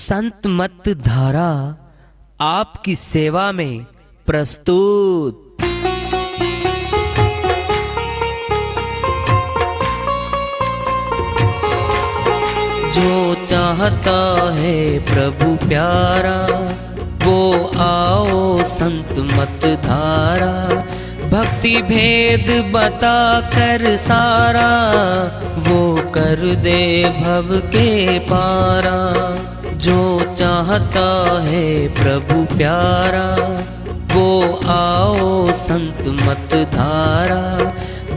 संत मत धारा आपकी सेवा में प्रस्तुत। जो चाहता है प्रभु प्यारा वो आओ संत मत धारा, भक्ति भेद बता कर सारा वो कर दे भव के पारा। जो चाहता है प्रभु प्यारा वो आओ संत मत धारा,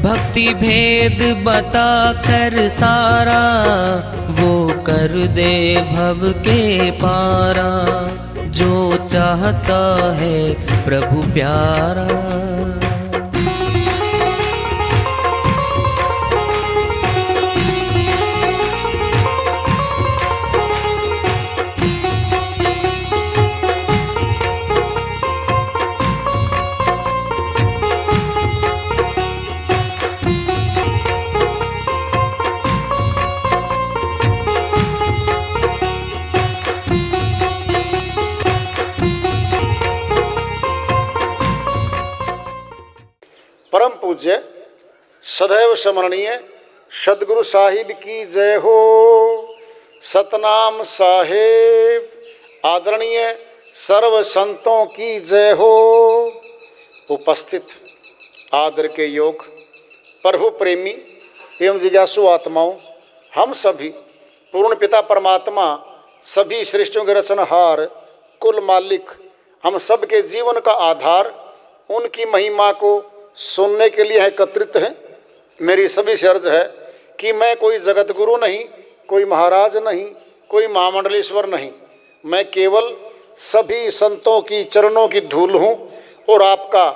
भक्ति भेद बता कर सारा वो कर दे भव के पारा। जो चाहता है प्रभु प्यारा। परम पूज्य सदैव स्मरणीय सदगुरु साहिब की जय हो। सतनाम साहेब आदरणीय सर्व संतों की जय हो। उपस्थित आदर के योग प्रभु प्रेमी एवं जिज्ञासु आत्माओं, हम सभी पूर्ण पिता परमात्मा सभी सृष्टियों के रचनहार कुल मालिक हम सब के जीवन का आधार उनकी महिमा को सुनने के लिए एकत्रित हैं। मेरी सभी से अर्ज है कि मैं कोई जगत गुरु नहीं, कोई महाराज नहीं, कोई महामंडलेश्वर नहीं, मैं केवल सभी संतों की चरणों की धूल हूँ और आपका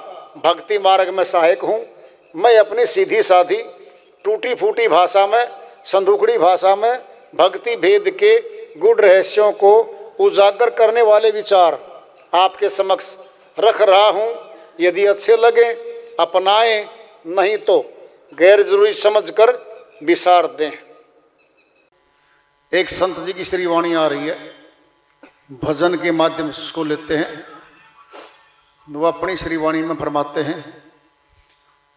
भक्ति मार्ग में सहायक हूँ। मैं अपनी सीधी साधी टूटी फूटी भाषा में, संदूकड़ी भाषा में भक्ति भेद के गुड़ रहस्यों को उजागर करने वाले विचार आपके समक्ष रख रहा हूँ। यदि अच्छे लगे अपनाएं, नहीं तो गैर जरूरी समझकर विसार दें। एक संत जी की श्री वाणी आ रही है, भजन के माध्यम से उसको लेते हैं। वो अपनी श्री वाणी में फरमाते हैं,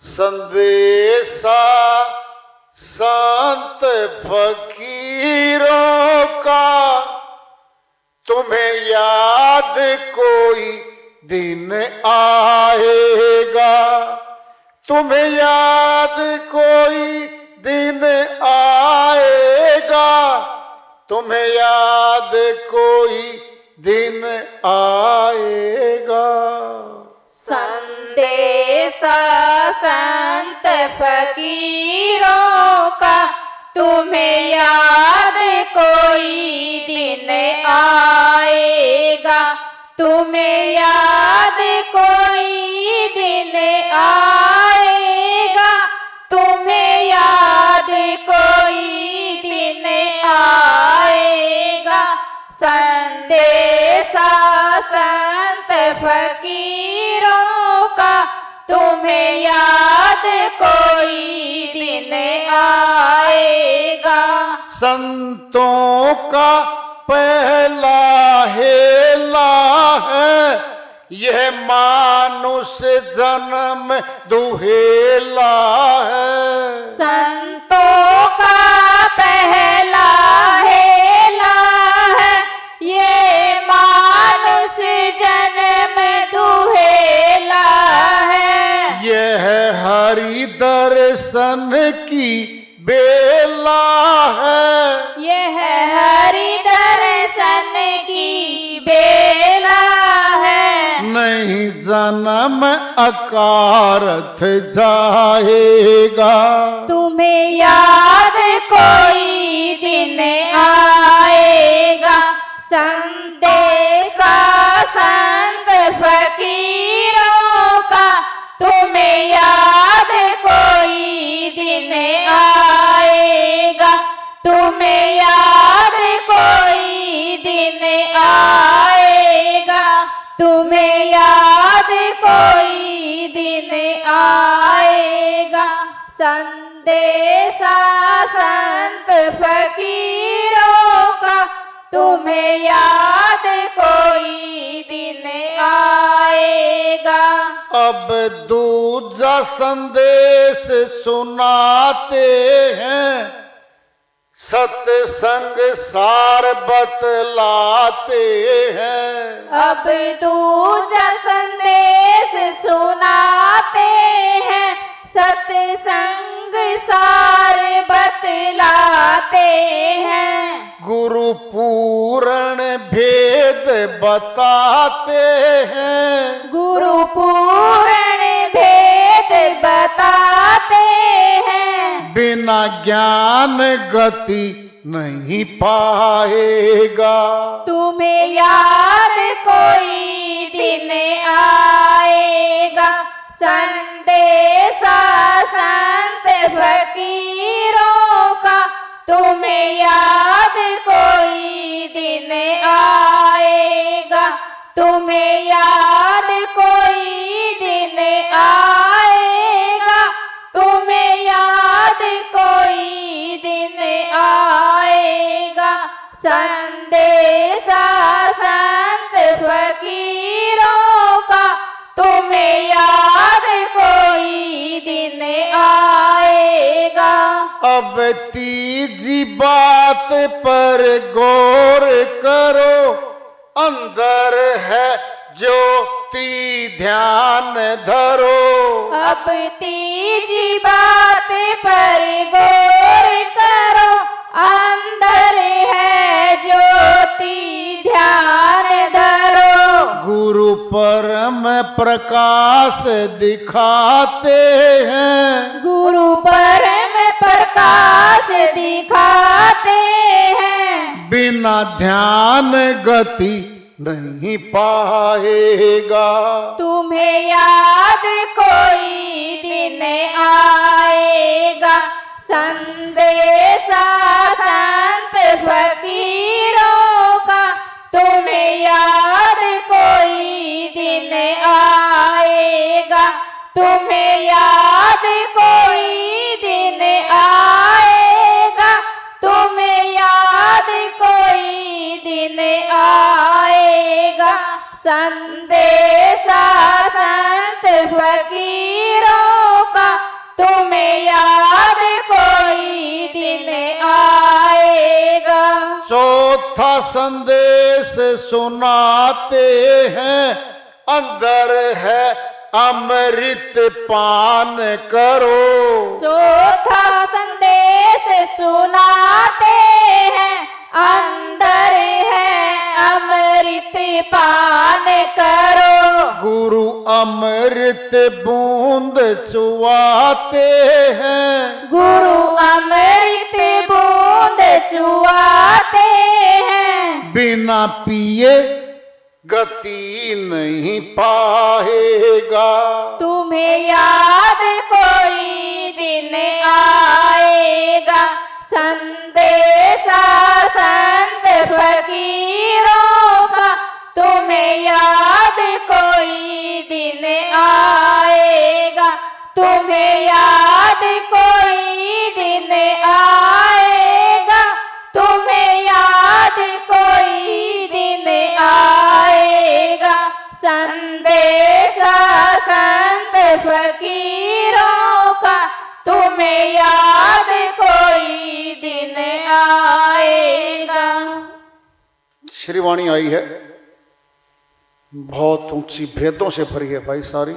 संदेशा संत फकीरों का तुम्हें याद कोई दिन आएगा, तुम्हें याद कोई दिन आएगा, तुम्हें याद कोई दिन आएगा। संदेशा संत फकीरों का तुम्हें याद कोई दिन आएगा, तुम्हें याद कोई दिन आएगा, तुम्हें याद कोई दिन आएगा। संदेशा संत फकीरों का तुम्हें याद कोई दिन आएगा। संतों का पहला हेला है यह मानुष जन्म दुहेला है। संतों का पहला हेला है ये मानुष जन्म दुहेला है। यह हरि दर्शन की बेला है, यह हरि दर्शन की बेला है। नहीं जन्म अकारथ जाएगा, तुम्हें याद कोई दिन आएगा। संदेशा संत फकीरों का तुम्हें याद कोई दिन आएगा, तुम्हें याद कोई दिन आएगा, तुम्हें याद कोई दिन आएगा। संदेशा संत फकीरों का तुम्हें याद कोई दिन आएगा। अब दूजा संदेश सुनाते हैं, सत्संग सार बतलाते हैं। अब दूजा संदेश सुनाते हैं, सत्संग सार बतलाते हैं। गुरु पूर्ण भेद बताते हैं, गुरु पूर्ण भेद बताते हैं। बिना ज्ञान गति नहीं पाएगा। तुम्हें याद कोई दिन आएगा, संदेशा संत फकीरों का। तुम्हें याद कोई दिन आएगा, तुम्हें याद कोई दिन आएगा, तुम्हें याद कोई दिन आएगा। संदेशा संत फकीरों का, तुम्हें याद कोई दिन आएगा। अब तीजी बात पर गौर करो, अंदर है ज्योति ध्यान धरो। अब तीजी बात पर गौर करो, अंदर है ज्योति ध्यान धरो। गुरु परम प्रकाश दिखाते हैं, गुरु परम प्रकाश दिखाते हैं। बिना ध्यान गति नहीं पाएगा। तुम्हें याद कोई दिन आएगा, संदेशा संत फकीरों का। तुम्हें याद कोई दिन आएगा, तुम्हें याद कोई दिन आएगा, तुम्हें याद कोई दिन आएगा। संदेशा संत फकीरों का, तुम्हें याद कोई दिन आएगा। चौथा संदेश सुनाते हैं, अंदर है अमृत पान करो। चौथा संदेश सुनाते हैं, अंदर है अमृत पान करो। गुरु अमृत बूंद चुआते हैं, गुरु अमृत बूंद चुआते हैं। बिना पिए गति नहीं पाएगा। तुम्हें याद कोई दिन आएगा, संदेशा संत फकीरों का। तुम्हें याद कोई दिन आएगा, तुम्हें याद कोई दिन आएगा, तुम्हें याद कोई दिन आएगा। संदेशा संत फकीरों का, तुम्हें याद कोई दिन आएगा। श्री वाणी आई है, बहुत ऊंची भेदों से भरी है भाई सारी।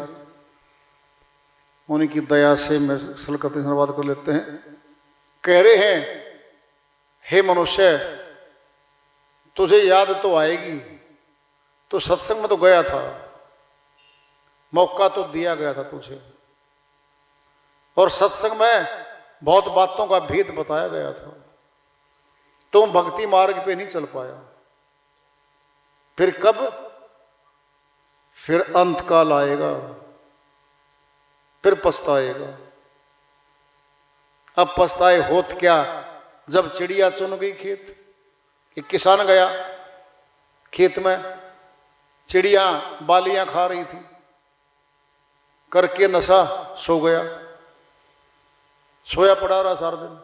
उन्हीं की दया से मैं सलकत धन्यवाद कर लेते हैं। कह रहे हैं, हे मनुष्य, तुझे याद तो आएगी, तो सत्संग में तो गया था, मौका तो दिया गया था तुझे, और सत्संग में बहुत बातों का भेद बताया गया था। तुम भक्ति मार्ग पे नहीं चल पाया। फिर कब? फिर अंत काल आएगा, फिर पछताएगा। अब पछताए होत क्या, जब चिड़िया चुन गई खेत। एक किसान गया खेत में, चिड़िया बालियां खा रही थी, करके नशा सो गया, सोया पड़ा रहा सारा दिन।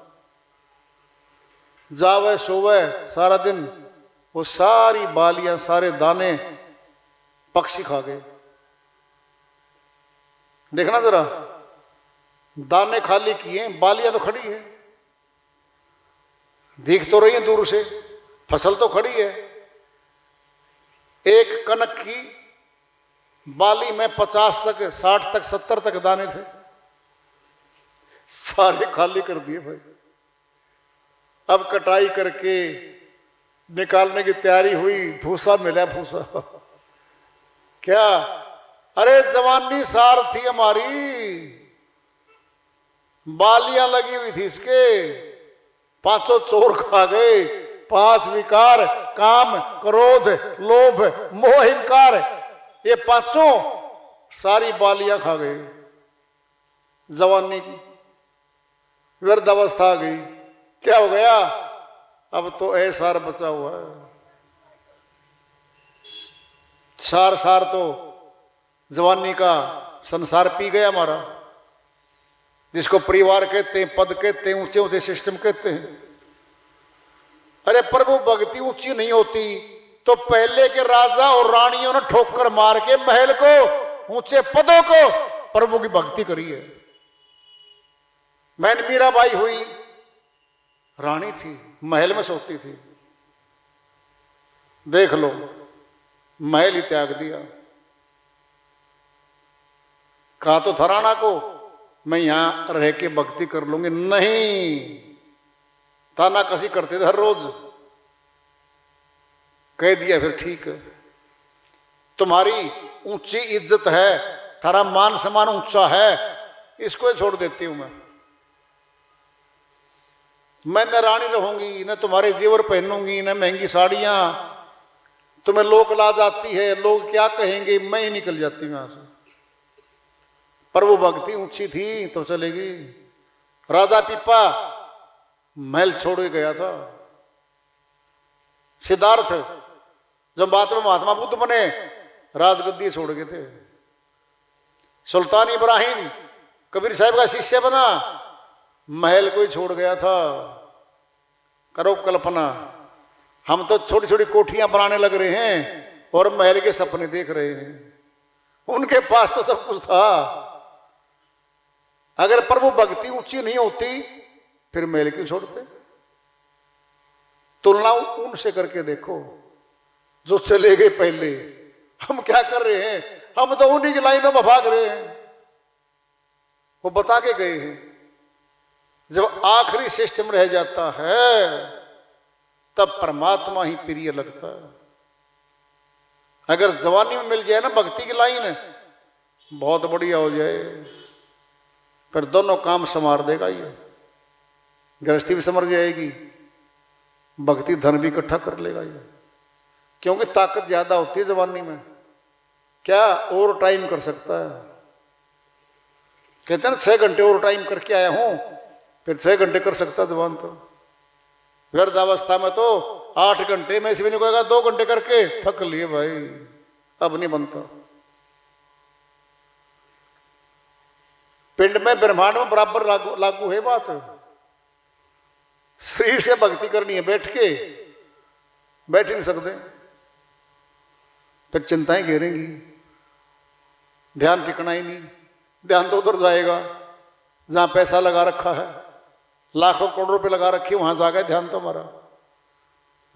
जावे सोवे सारा दिन, वो सारी बालियां, सारे दाने पक्षी खा गए। देखना जरा, दाने खाली किए, बालियां तो खड़ी है, दिख तो रही है दूर से, फसल तो खड़ी है। एक कनक की बाली में 50 तक, 60 तक, 70 तक दाने थे, सारे खाली कर दिए भाई। अब कटाई करके निकालने की तैयारी हुई, भूसा मिला, भूसा क्या, अरे जवानी सार थी हमारी, बालियां लगी हुई थी इसके, 5 चोर खा गए, 5 विकार, काम, क्रोध, लोभ, मोह, अहंकार, ये 5 सारी बालियां खा गए। जवानी की व्यर्थ अवस्था आ गई। क्या हो गया, अब तो ऐसार बचा हुआ है। सार सार तो जवानी का संसार पी गया हमारा, जिसको परिवार कहते हैं, पद कहते हैं, ऊंचे ऊंचे सिस्टम कहते हैं। अरे प्रभु भक्ति ऊंची नहीं होती तो पहले के राजा और रानियों ने ठोकर मार के महल को, ऊंचे पदों को प्रभु की भक्ति करी है। मैंने मीराबाई हुई, रानी थी, महल में सोती थी, देख लो महल ही त्याग दिया। कहा तो था राणा को मैं यहां रह के भक्ति कर लूंगी, नहीं, ताना कसी करते थे हर रोज। कह दिया फिर ठीक है, तुम्हारी ऊंची इज्जत है, थारा मान सम्मान ऊंचा है, इसको छोड़ देती हूं मैं न रानी रहूंगी, न तुम्हारे जेवर पहनूंगी, न महंगी साड़ियां, तुम्हें लोक लाज आती है, लोग क्या कहेंगे, मैं ही निकल जाती हूं यहां से। पर वो भक्ति ऊंची थी तो चलेगी। राजा पीपा महल छोड़ के गया था। सिद्धार्थ जब बाद में महात्मा बुद्ध बने, राजगद्दी छोड़ गए थे। सुल्तान इब्राहिम कबीर साहब का शिष्य बना, महल को ही छोड़ गया था। करो कल्पना, हम तो छोटी छोटी कोठियां बनाने लग रहे हैं और महल के सपने देख रहे हैं। उनके पास तो सब कुछ था। अगर प्रभु भक्ति ऊंची नहीं होती फिर महल क्यों छोड़ते। तुलना उनसे करके देखो जो चले गए पहले। हम क्या कर रहे हैं, हम तो उन्हीं की लाइनों में भाग रहे हैं। वो बता के गए हैं, जब आखिरी सिस्टम रह जाता है तब परमात्मा ही प्रिय लगता है। अगर जवानी में मिल जाए ना भक्ति की लाइन, बहुत बढ़िया हो जाए, फिर दोनों काम संवार देगा। ये गृहस्थी भी संवर जाएगी, भक्ति धन भी इकट्ठा कर लेगा ये, क्योंकि ताकत ज्यादा होती है जवानी में। क्या और टाइम कर सकता है। कहते हैं ना 6 घंटे और टाइम करके आया हूं, फिर 6 घंटे कर सकता जवान तो। व्यर्थ अवस्था में तो 8 घंटे में, इसमें नहीं कहेगा 2 घंटे करके थक लिए भाई, अब नहीं बनता। पिंड में ब्रह्मांड में बराबर लागू है बात। शरीर से भक्ति करनी है, बैठ नहीं सकते, फिर चिंताएं घेरेंगी, ध्यान टिकना ही नहीं। ध्यान तो उधर जाएगा जहां पैसा लगा रखा है, लाखों करोड़ रुपए लगा रखी, वहां जाएगा ध्यान तो हमारा।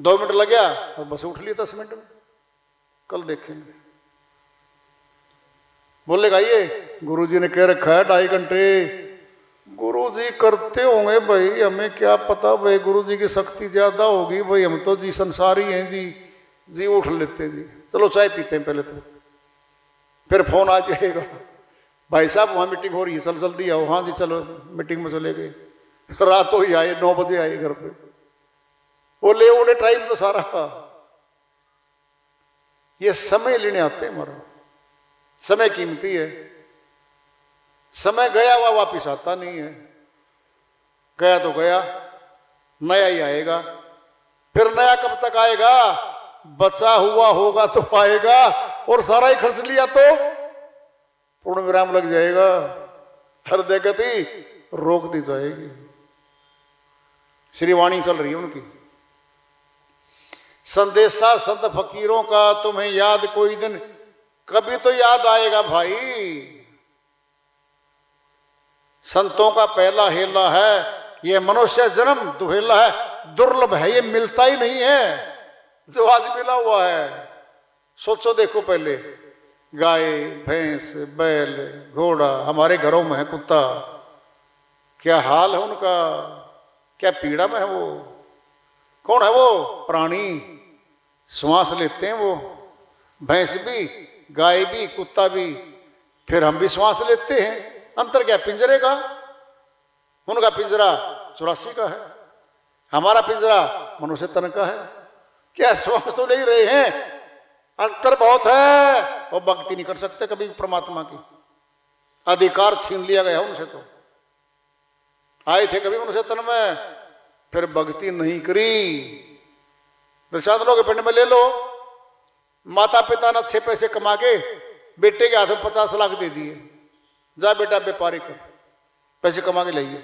2 मिनट लग गया और बस उठ लिया 10 मिनट में। कल देखेंगे। बोलेगा ये गुरुजी ने कह रखा है 2.5 घंटे। गुरुजी करते होंगे भाई, हमें क्या पता भाई, गुरुजी की शक्ति ज्यादा होगी भाई, हम तो जी संसारी हैं जी उठ लेते जी, चलो चाय पीते हैं पहले तो। फिर फोन आ जाएगा, भाई साहब वहां मीटिंग हो रही है, चल जल्दी आओ। हाँ जी चलो, मीटिंग में चले गए, रात हो ही आए, 9 बजे आए घर पे। वो ले उड़े टाइम तो सारा। ये समय लेने आते हैं हमारा। समय कीमती है, समय गया हुआ वापिस आता नहीं है। गया तो गया, नया ही आएगा। फिर नया कब तक आएगा, बचा हुआ होगा तो आएगा, और सारा ही खर्च लिया तो पूर्ण विराम लग जाएगा, हृदय गति रोक दी जाएगी। श्री वाणी चल रही है उनकी। संदेशा संत फकीरों का तुम्हें याद कोई दिन, कभी तो याद आएगा भाई। संतों का पहला हेला है, ये मनुष्य जन्म दुहेला है, दुर्लभ है, ये मिलता ही नहीं है जो आज मिला हुआ है। सोचो देखो, पहले गाय भैंस बैल घोड़ा, हमारे घरों में है कुत्ता, क्या हाल है उनका, क्या पीड़ा में है वो। कौन है वो प्राणी, श्वास लेते हैं वो, भैंस भी गाय भी कुत्ता भी, फिर हम भी श्वास लेते हैं। अंतर क्या, पिंजरे का। उनका पिंजरा 84 का है, हमारा पिंजरा मनुष्य तन का है। क्या श्वास तो ले ही रहे हैं, अंतर बहुत है। और भक्ति नहीं कर सकते कभी परमात्मा की, अधिकार छीन लिया गया उनसे। तो आए थे कभी मनुष्य तन में, फिर भक्ति नहीं करी। दृष्टांत लोग पिंड में ले लो, माता पिता ने अच्छे पैसे कमा के बेटे के हाथ में 50 लाख दे दिए, जा बेटा व्यापारी कर, पैसे कमा के लाइए।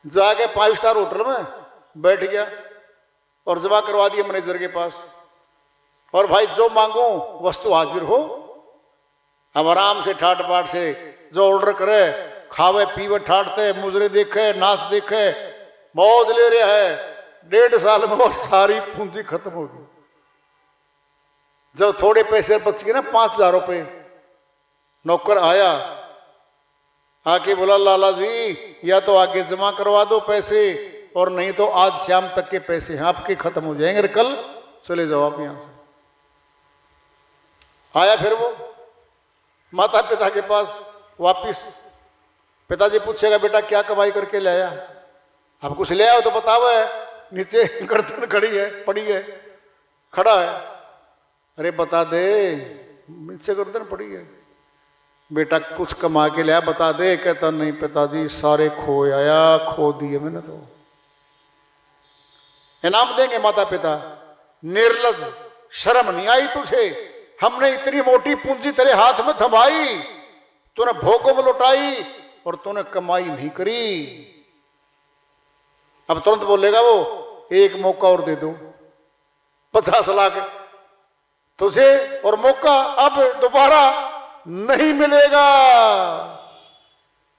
जाके 5 स्टार होटल में बैठ गया और जमा करवा दिया मैनेजर के पास, और भाई जो मांगो वस्तु हाजिर हो। अब आराम से ठाट बाट से जो ऑर्डर करे, खावे पीवे ठाटते, मुजरे देखे नाच देखे, मौज ले रहा है। 1.5 साल में वो सारी पूंजी खत्म हो गई। जब थोड़े पैसे बच गए ना, 5,000 रुपये, नौकर आया, आके बोला लाला जी या तो आगे जमा करवा दो पैसे, और नहीं तो आज शाम तक के पैसे हैं आपके खत्म हो जाएंगे, कल चले जाओ आप यहां से। आया फिर वो माता पिता के पास वापिस। पिताजी पूछेगा बेटा क्या कमाई करके ले आया, अब कुछ ले आओ तो बताओ। नीचे गर्दन खड़ी है, पड़ी है, खड़ा है, अरे बता दे, नीचे गर्दन पड़ी है। बेटा कुछ कमा के लिया बता दे। कहता नहीं पिताजी सारे खो आया, खो दिए मैंने तो। इनाम देंगे माता पिता, निर्लज, शर्म नहीं आई तुझे, हमने इतनी मोटी पूंजी तेरे हाथ में थमाई, तूने भोगों में लुटाई और तूने कमाई नहीं करी। अब तुरंत बोलेगा वो, एक मौका और दे दो, 50 लाख तुझे, और मौका अब दोबारा नहीं मिलेगा।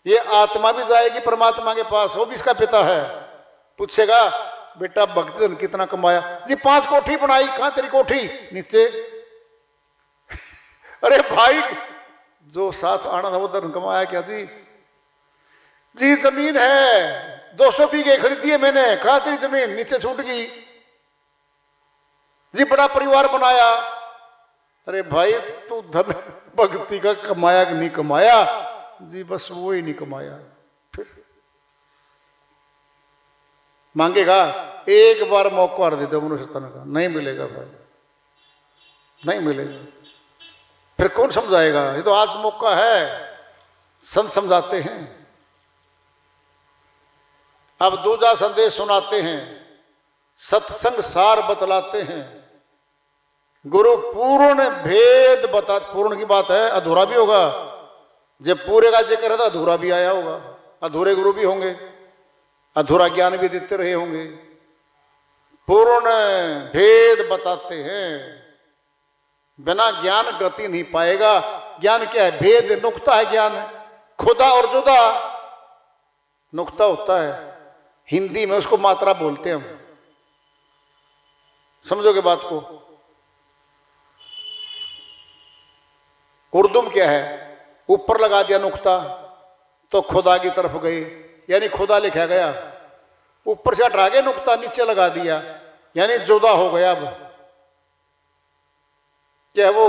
ये आत्मा भी जाएगी परमात्मा के पास, वो भी इसका पिता है। पूछेगा बेटा भक्ति धन कितना कमाया, जी 5 कोठी बनाई। कहां तेरी कोठी, नीचे। अरे भाई जो साथ आना था वो धन कमाया क्या जी, जी जमीन है 200 बीघे खरीदी है मैंने। कहा तेरी जमीन, नीचे छूट गई। जी बड़ा परिवार बनाया। अरे भाई तू धन भक्ति का कमाया कि नहीं कमाया, जी बस वो ही नहीं कमाया। फिर मांगेगा एक बार मौका दे दो मनुष्य तन का, नहीं मिलेगा भाई, नहीं मिलेगा। फिर कौन समझाएगा, ये तो आज मौका है, संत समझाते हैं। अब दूजा संदेश सुनाते हैं, सत्संग सार बतलाते हैं। गुरु पूर्ण भेद बता, पूर्ण की बात है, अधूरा भी होगा। जब पूरे का जिक्र है तो अधूरा भी आया होगा, अधूरे गुरु भी होंगे, अधूरा ज्ञान भी देते रहे होंगे। पूर्ण भेद बताते हैं। बिना ज्ञान गति नहीं पाएगा। ज्ञान क्या है, भेद नुक्ता है ज्ञान, खुदा और जुदा नुक्ता होता है। हिंदी में उसको मात्रा बोलते हैं हम, समझोगे बात को। उर्दू में क्या है, ऊपर लगा दिया नुक्ता तो खुदा की तरफ गए, यानी खुदा लिखा गया। ऊपर से हटा के नुक्ता नीचे लगा दिया, यानी जुदा हो गया। अब क्या वो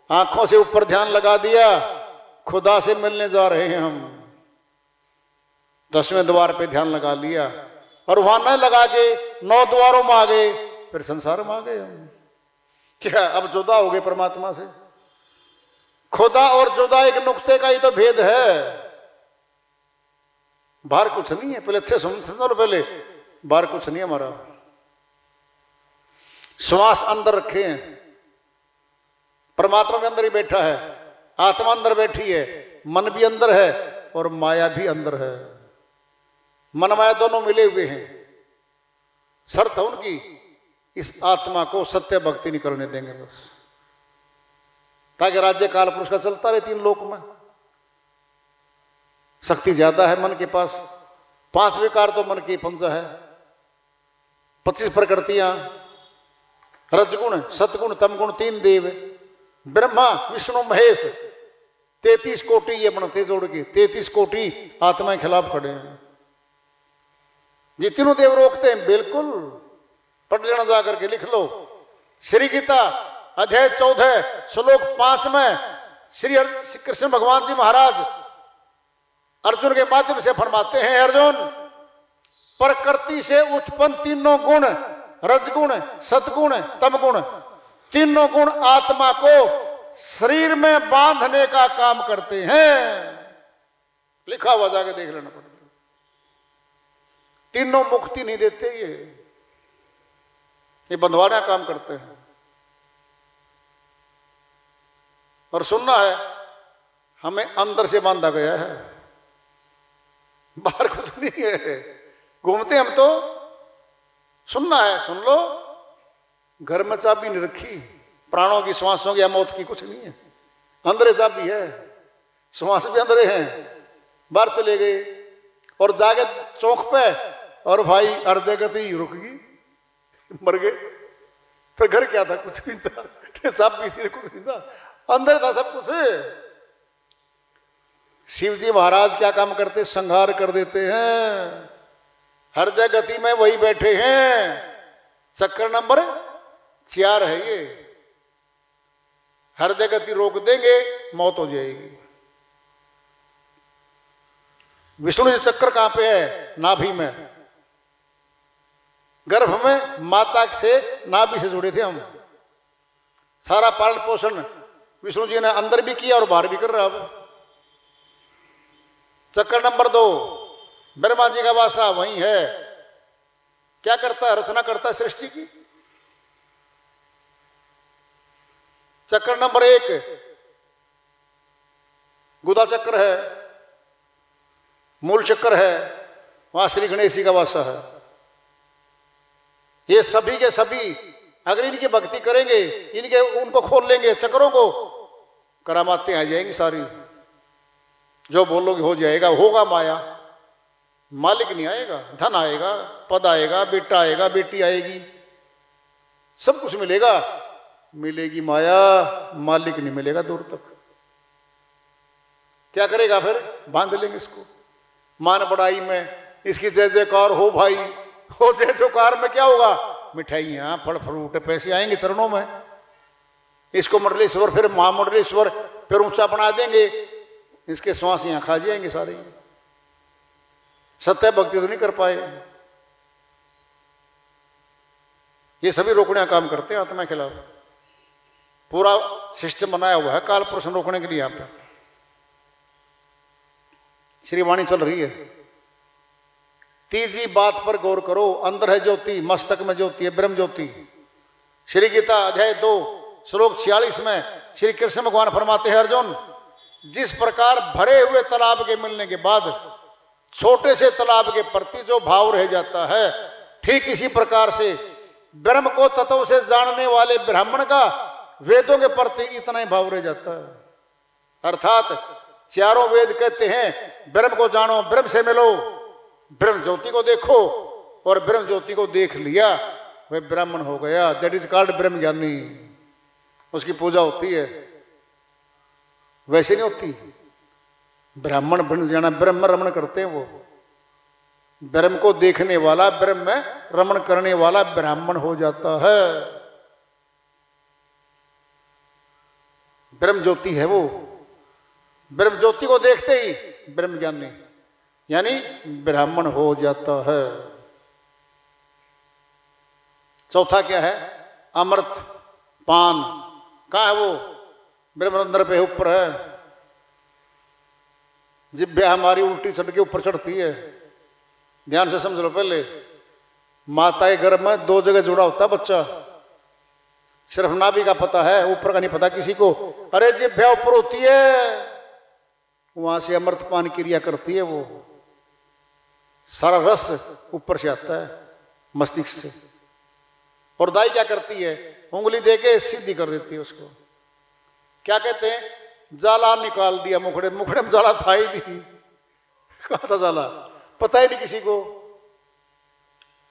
आंखों से ऊपर ध्यान लगा दिया, खुदा से मिलने जा रहे हैं हम, 10वें द्वार पे ध्यान लगा लिया, और वहां न लगा के 9 द्वारों में आ गए, फिर संसार में आ गए हम। क्या अब जुदा हो गए परमात्मा से। खुदा और जुदा एक नुक्ते का ही तो भेद है, बाहर कुछ नहीं है। पहले अच्छे समझो, पहले बाहर कुछ नहीं है हमारा। श्वास अंदर रखे हैं, परमात्मा भी अंदर ही बैठा है, आत्मा अंदर बैठी है, मन भी अंदर है और माया भी अंदर है। मन माया दोनों मिले हुए हैं। शर्त है उनकी, इस आत्मा को सत्य भक्ति नहीं करने देंगे बस, ताकि राज्य काल पुरुष का चलता रहे तीन लोक में। शक्ति ज्यादा है मन के पास, 5 विकार तो मन की पंजा है, 25 प्रकृतियां, रजगुण सतगुण तमगुण, 3 देव, ब्रह्मा विष्णु महेश, 33 कोटि ये बनते जोड़ के 33 कोटि आत्माएं खिलाफ खड़े हैं। ये तीनों देव रोकते हैं, बिल्कुल पढ़ लेना जाकर के, लिख लो। श्री गीता अध्याय 14 श्लोक 5 में श्री कृष्ण भगवान जी महाराज अर्जुन के माध्यम से फरमाते हैं, अर्जुन प्रकृति से उत्पन्न तीनों गुण, रजगुण सतगुण तमगुण, तीनों गुण आत्मा को शरीर में बांधने का काम करते हैं। लिखा हुआ जाके देख लेना पड़ेगा। तीनों मुक्ति नहीं देते, ये बंधवाना काम करते हैं। और सुनना है, हमें अंदर से बांधा गया है, बाहर कुछ नहीं है। घूमते हम तो, सुनना है सुन लो। घर में चाबी नहीं रखी, प्राणों की श्वासों की या मौत की कुछ नहीं है, अंदर चाबी है, श्वास भी अंदर हैं। बाहर चले गए और जाके चौक पे, और भाई अर्धे गति रुक गई, मर गए। फिर घर क्या था? कुछ नहीं था, चाबी थी, कुछ नहीं था, अंदर था सब कुछ। शिव जी महाराज क्या काम करते? संहार कर देते हैं। हृदय गति में वही बैठे हैं, चक्कर नंबर 4 है ये। हृदय गति रोक देंगे, मौत हो जाएगी। विष्णु जी चक्कर कहां पे है? नाभि में, गर्भ में माता से, नाभि से जुड़े थे हम। सारा पालन पोषण विष्णु जी ने अंदर भी किया और बाहर भी कर रहा। अब चक्कर नंबर 2 ब्रह्मा जी का वासा वही है। क्या करता है? रचना करता है सृष्टि की। चक्कर नंबर 1 गुदा चक्र है, मूल चक्र है, वहां श्री गणेश जी का वासा है। ये सभी के सभी अगर इनकी भक्ति करेंगे, इनके उनको खोल लेंगे चक्रों को, करामातें आ जाएंगी सारी। जो बोलोगे हो जाएगा, होगा माया, मालिक नहीं आएगा। धन आएगा, पद आएगा, बेटा आएगा, बेटी आएगी, सब कुछ मिलेगा, मिलेगी माया, मालिक नहीं मिलेगा दूर तक। क्या करेगा फिर? बांध लेंगे इसको मान बढ़ाई में। इसकी जय जयकार हो भाई, हो जय जयकार में क्या होगा? मिठाइयां, फल फ्रूट, पैसे आएंगे चरणों में। इसको मंडलेश्वर, फिर महामंडलेश्वर, फिर ऊंचा बना देंगे। इसके श्वास यहां खा जाएंगे सारे। सत्य भक्ति तो नहीं कर पाए। ये सभी रोकने का काम करते हैं आत्मा के खिलाफ। पूरा सिस्टम बनाया हुआ है काल पुरुष रोकने के लिए। यहाँ पे श्री वाणी चल रही है। तीसरी बात पर गौर करो, अंदर है ज्योति, मस्तक में ज्योति है, ब्रह्म ज्योति। श्री गीता अध्याय 2 श्लोक 46 में श्री कृष्ण भगवान फरमाते हैं, अर्जुन जिस प्रकार भरे हुए तालाब के मिलने के बाद छोटे से तालाब के प्रति जो भाव रह जाता है, ठीक इसी प्रकार से ब्रह्म को तत्व से जानने वाले ब्राह्मण का वेदों के प्रति इतना ही भाव रह जाता है। अर्थात चारों वेद कहते हैं ब्रह्म को जानो, ब्रह्म से मिलो, ब्रह्म ज्योति को देखो, और ब्रह्म ज्योति को देख लिया वह ब्राह्मण हो गया। दैट इज कॉल्ड ब्रह्म ज्ञानी। उसकी पूजा होती है, वैसे नहीं होती। ब्राह्मण बन जाना, ब्रह्म रमण करते हैं वो। ब्रह्म को देखने वाला, ब्रह्म में रमण करने वाला ब्राह्मण हो जाता है। ब्रह्म ज्योति है वो। ब्रह्म ज्योति को देखते ही ब्रह्म ज्ञानी यानी ब्राह्मण हो जाता है। चौथा क्या है? अमृत पान। कहाँ है वो? ब्रह्मरंध्र पे ऊपर है। जिभ्या हमारी उल्टी चढ़ के ऊपर चढ़ती है। ध्यान से समझ लो। पहले माता के गर्भ में 2 जगह जुड़ा होता है बच्चा। सिर्फ नाभि का पता है, ऊपर का नहीं पता किसी को। अरे जिभ्या ऊपर होती है, वहां से अमृत पान क्रिया करती है। वो सारा रस ऊपर से आता है मस्तिष्क से। और दाई क्या करती है, उंगली दे के सीधी कर देती है उसको। क्या कहते हैं, जाला निकाल दिया मुखड़े, मुखड़े में जाला था ही नहीं, कहाँ था जाला, पता ही नहीं किसी को।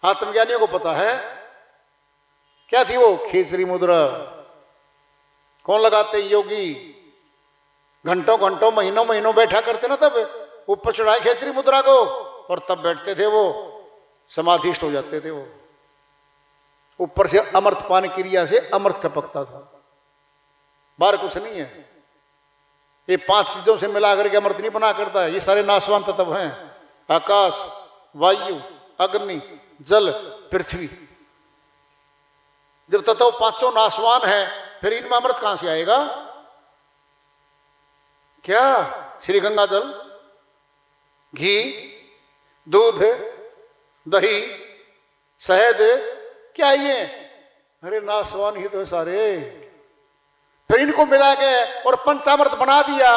आत्मज्ञानियों को पता है। क्या थी वो, खेचरी मुद्रा। कौन लगाते, योगी घंटों घंटों महीनों महीनों बैठा करते ना, तब ऊपर चढ़ाए खेचरी मुद्रा को, और तब बैठते थे वो, समाधिष्ट हो जाते थे वो। ऊपर से अमृत पान क्रिया से अमृत टपकता था, बाहर कुछ नहीं है। ये 5 चीजों से मिला करके अमृत नहीं बना करता है। ये सारे नाशवान तत्व हैं, आकाश, वायु, अग्नि, जल, पृथ्वी। जब तत्व 5 नाशवान है, फिर इनमें अमृत कहां से आएगा? क्या श्री गंगा जल, घी, दूध, दही, शहद, क्या ये? अरे नाशवान ही तो सारे। फिर इनको मिला के और पंचामृत बना दिया,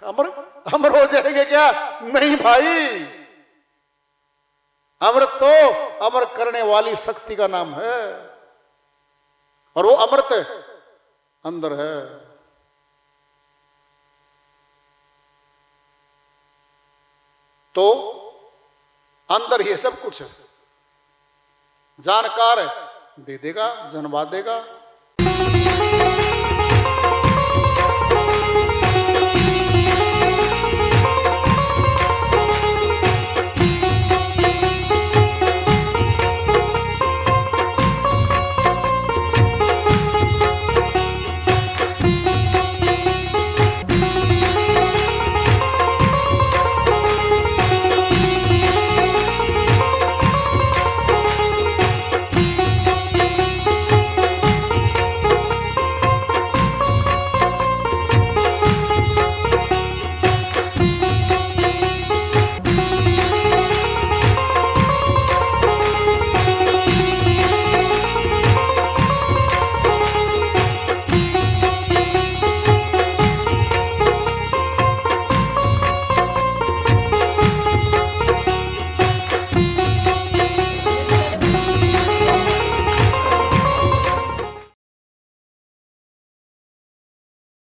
अमर अमर हो जाएंगे क्या? नहीं भाई, अमृत तो अमर करने वाली शक्ति का नाम है, और वो अमृत अंदर है। तो अंदर ही सब कुछ है। जानकार दे देगा, जनवा देगा।